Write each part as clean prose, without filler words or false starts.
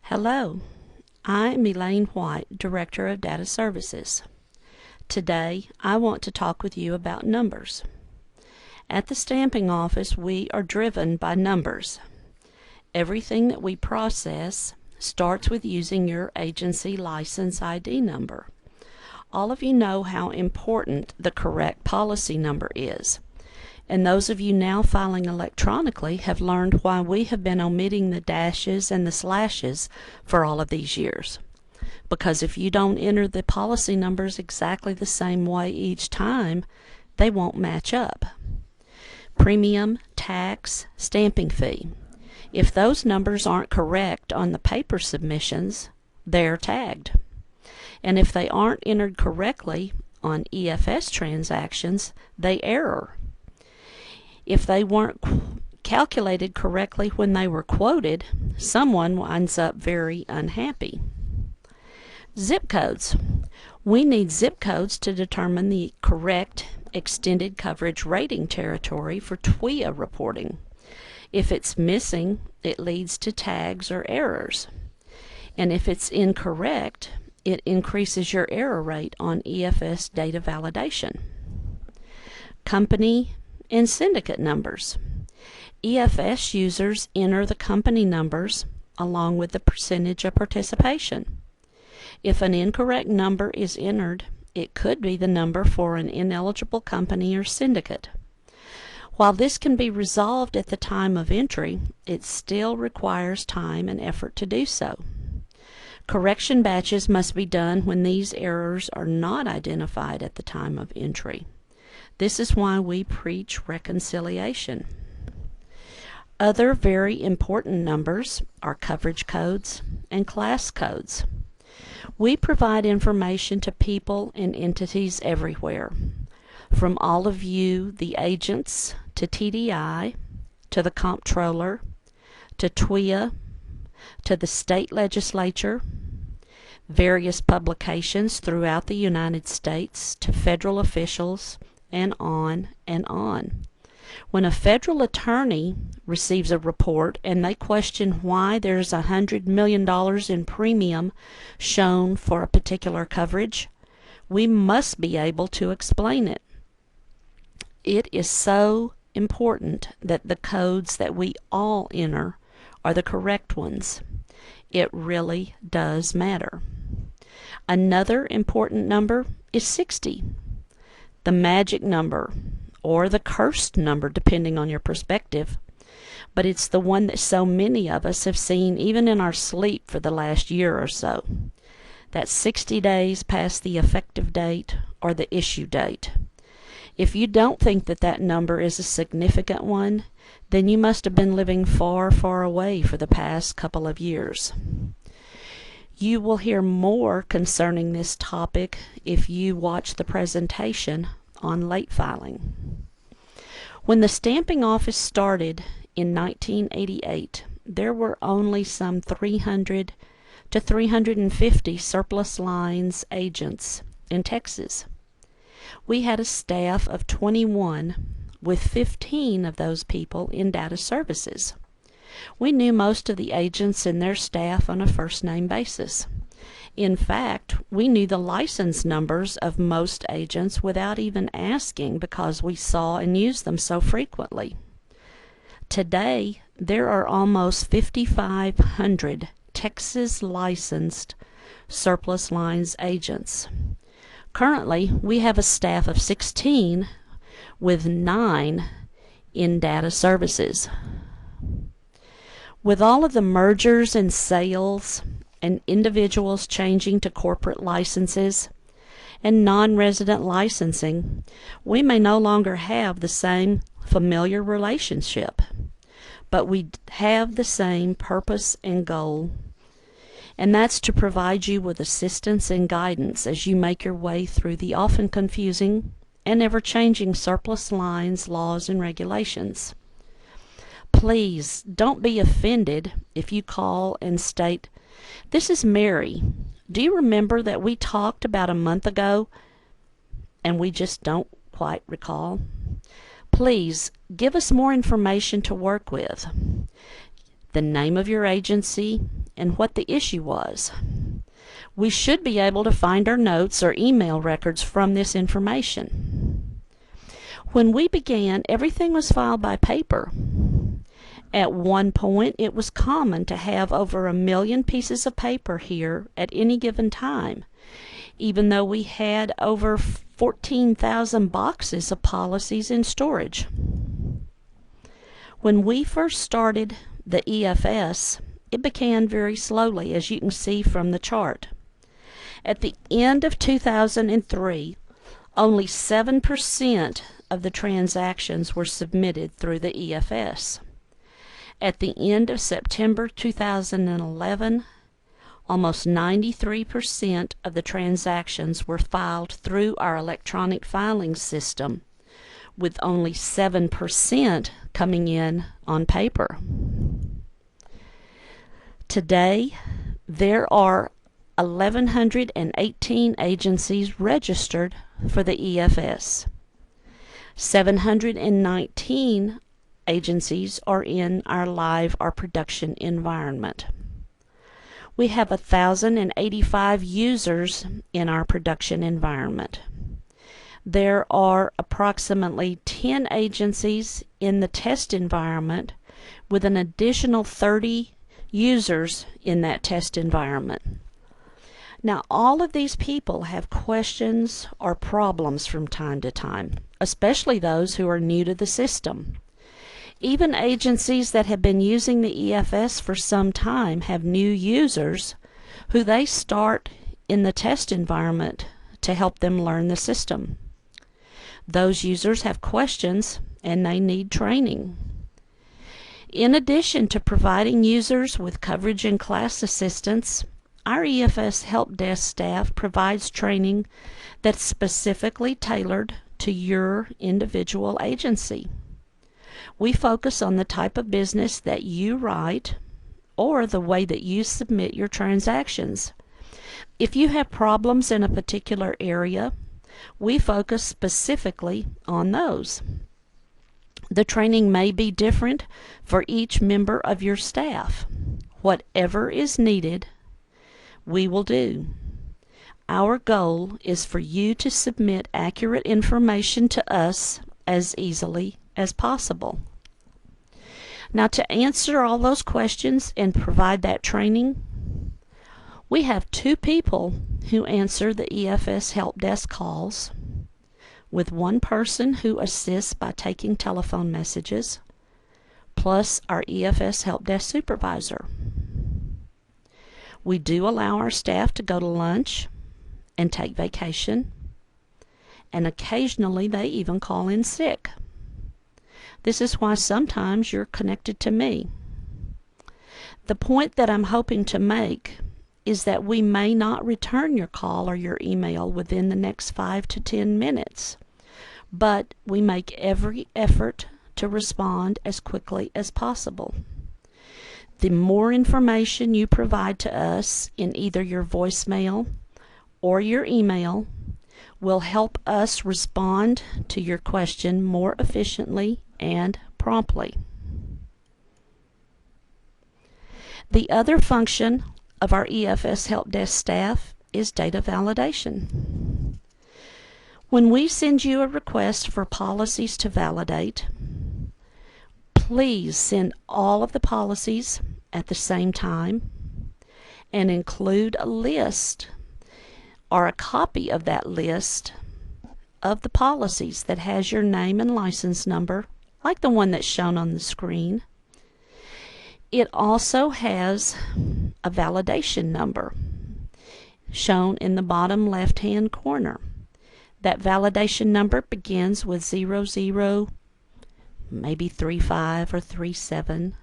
Hello, I'm Elaine White, Director of Data Services. Today, I want to talk with you about numbers. At the stamping office, we are driven by numbers. Everything that we process starts with using your agency license ID number. All of you know how important the correct policy number is. And those of you now filing electronically have learned why we have been omitting the dashes and the slashes for all of these years. Because if you don't enter the policy numbers exactly the same way each time, they won't match up. Premium, tax, stamping fee. If those numbers aren't correct on the paper submissions, they're tagged. And if they aren't entered correctly on EFS transactions, they error. If they weren't calculated correctly when they were quoted, someone winds up very unhappy. Zip codes. We need zip codes to determine the correct extended coverage rating territory for TWIA reporting. If it's missing, it leads to tags or errors. And if it's incorrect, it increases your error rate on EFS data validation. Company and syndicate numbers. EFS users enter the company numbers along with the percentage of participation. If an incorrect number is entered, it could be the number for an ineligible company or syndicate. While this can be resolved at the time of entry, it still requires time and effort to do so. Correction batches must be done when these errors are not identified at the time of entry. This is why we preach reconciliation. Other very important numbers are coverage codes and class codes. We provide information to people and entities everywhere, from all of you, the agents, to TDI, to the comptroller, to TWIA, to the state legislature, various publications throughout the United States, to federal officials, and on and on. When a federal attorney receives a report and they question why there's $100 million in premium shown for a particular coverage, we must be able to explain it. It is so important that the codes that we all enter are the correct ones. It really does matter. Another important number is 60. The magic number, or the cursed number depending on your perspective, but it's the one that so many of us have seen even in our sleep for the last year or so. That's 60 days past the effective date or the issue date. If you don't think that that number is a significant one, then you must have been living far, far away for the past couple of years. You will hear more concerning this topic if you watch the presentation on late filing. When the stamping office started in 1988, there were only some 300 to 350 surplus lines agents in Texas. We had a staff of 21, with 15 of those people in data services. We knew most of the agents and their staff on a first-name basis. In fact, we knew the license numbers of most agents without even asking because we saw and used them so frequently. Today, there are almost 5,500 Texas licensed surplus lines agents. Currently, we have a staff of 16 with 9 in data services. With all of the mergers and sales and individuals changing to corporate licenses and non-resident licensing, we may no longer have the same familiar relationship, but we have the same purpose and goal, and that's to provide you with assistance and guidance as you make your way through the often confusing and ever-changing surplus lines, laws, and regulations. Please don't be offended if you call and state, "This is Mary. Do you remember that we talked about a month ago?" and we just don't quite recall. Please give us more information to work with. the name of your agency, and what the issue was. We should be able to find our notes or email records from this information. When we began, everything was filed by paper. At one point, it was common to have over 1 million pieces of paper here at any given time, even though we had over 14,000 boxes of policies in storage. When we first started the EFS, it began very slowly, as you can see from the chart. At the end of 2003, only 7% of the transactions were submitted through the EFS. At the end of September 2011, almost 93% of the transactions were filed through our electronic filing system, with only 7% coming in on paper. Today, there are 1,118 agencies registered for the EFS. 719 agencies are in our live or production environment. We have 1,085 users in our production environment. There are approximately 10 agencies in the test environment, with an additional 30 users in that test environment. Now, all of these people have questions or problems from time to time, especially those who are new to the system. Even agencies that have been using the EFS for some time have new users who they start in the test environment to help them learn the system. Those users have questions and they need training. In addition to providing users with coverage and class assistance, our EFS Help Desk staff provides training that's specifically tailored to your individual agency. We focus on the type of business that you write or the way that you submit your transactions. If you have problems in a particular area, we focus specifically on those. The training may be different for each member of your staff. Whatever is needed, we will do. Our goal is for you to submit accurate information to us as easily as possible. Now, to answer all those questions and provide that training, we have 2 people who answer the EFS Help Desk calls, with 1 person who assists by taking telephone messages, plus our EFS Help Desk supervisor. We do allow our staff to go to lunch and take vacation, and occasionally they even call in sick. This is why sometimes you're connected to me. The point that I'm hoping to make is that we may not return your call or your email within the next 5 to 10 minutes, but we make every effort to respond as quickly as possible. The more information you provide to us in either your voicemail or your email will help us respond to your question more efficiently and promptly. The other function of our EFS Help Desk staff is data validation. When we send you a request for policies to validate, please send all of the policies at the same time and include a list or a copy of that list of the policies that has your name and license number, like the one that's shown on the screen. It also has a validation number shown in the bottom left-hand corner. That validation number begins with 00, maybe 35 or 37.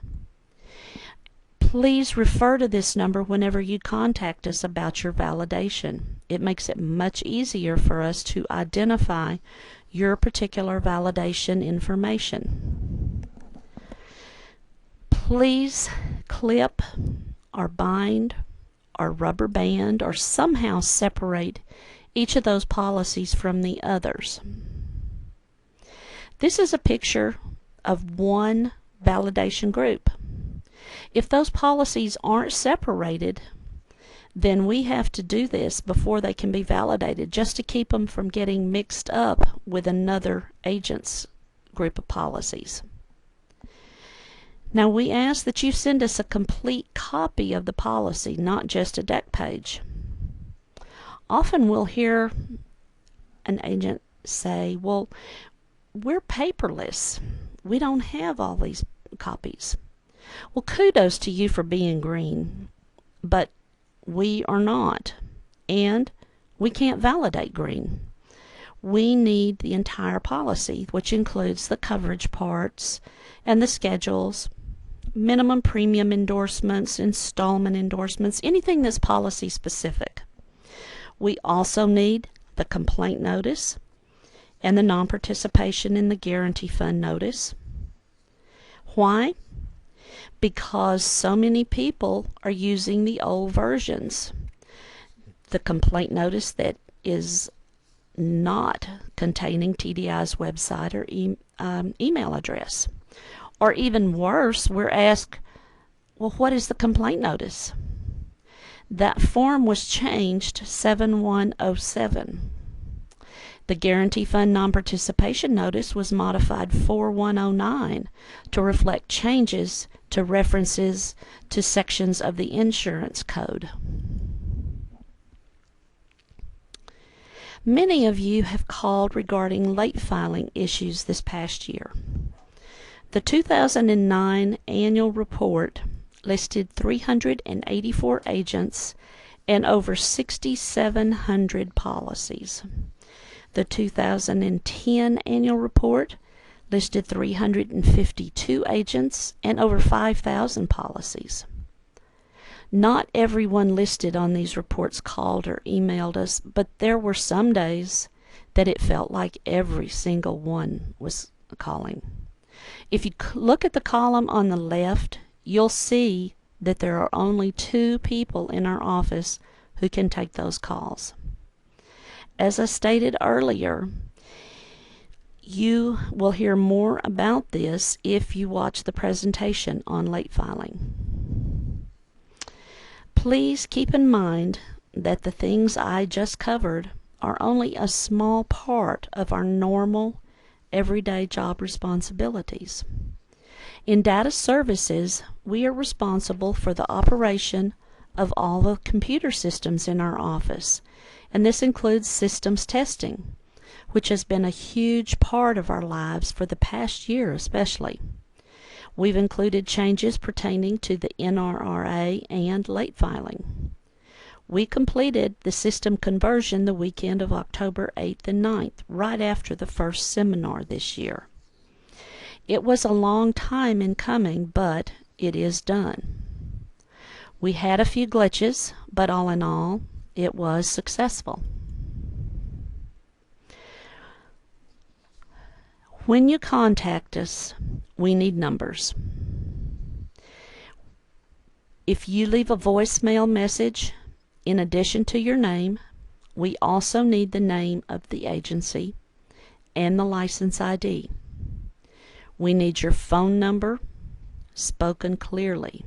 Please refer to this number whenever you contact us about your validation. It makes it much easier for us to identify your particular validation information. Please clip or bind or rubber band or somehow separate each of those policies from the others. This is a picture of one validation group. If those policies aren't separated, then we have to do this before they can be validated, just to keep them from getting mixed up with another agent's group of policies. Now, we ask that you send us a complete copy of the policy, not just a deck page. Often we'll hear an agent say, well, we're paperless. We don't have all these copies. Well, kudos to you for being green, but we are not, and we can't validate green. We need the entire policy, which includes the coverage parts and the schedules, minimum premium endorsements, installment endorsements, anything that's policy specific. We also need the complaint notice and the non-participation in the guarantee fund notice. Why? Because so many people are using the old versions. The complaint notice that is not containing TDI's website or email address. Or even worse, we're asked, well, what is the complaint notice? That form was changed 7107. The Guarantee Fund Non-Participation Notice was modified 4109 to reflect changes to references to sections of the insurance code. Many of you have called regarding late filing issues this past year. The 2009 annual report listed 384 agents and over 6,700 policies. The 2010 annual report listed 352 agents and over 5,000 policies. Not everyone listed on these reports called or emailed us, but there were some days that it felt like every single one was calling. If you look at the column on the left, you'll see that there are only 2 people in our office who can take those calls. As I stated earlier, you will hear more about this if you watch the presentation on late filing. Please keep in mind that the things I just covered are only a small part of our normal, everyday job responsibilities. In data services, we are responsible for the operation of all the computer systems in our office, and this includes systems testing, which has been a huge part of our lives for the past year especially. We've included changes pertaining to the NRRA and late filing. We completed the system conversion the weekend of October 8th and 9th, right after the first seminar this year. It was a long time in coming, but it is done. We had a few glitches, but all in all, it was successful. When you contact us, we need numbers. If you leave a voicemail message, in addition to your name, we also need the name of the agency and the license ID. We need your phone number, spoken clearly.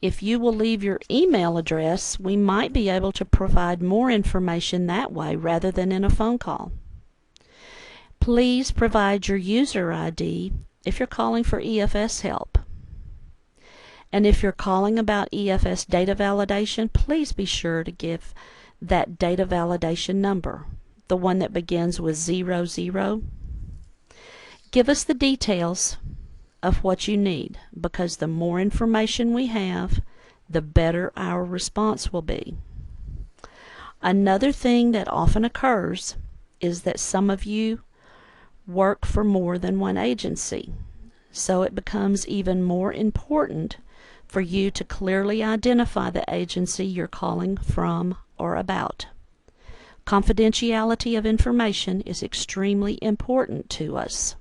If you will leave your email address, we might be able to provide more information that way rather than in a phone call. Please provide your user ID if you're calling for EFS help. And if you're calling about EFS data validation, please be sure to give that data validation number, the one that begins with 00. Give us the details of what you need, because the more information we have, the better our response will be. Another thing that often occurs is that some of you work for more than one agency, so it becomes even more important for you to clearly identify the agency you're calling from or about. Confidentiality of information is extremely important to us.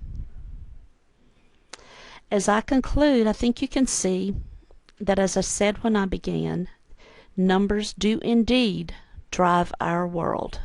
As I conclude, I think you can see that, as I said when I began, numbers do indeed drive our world.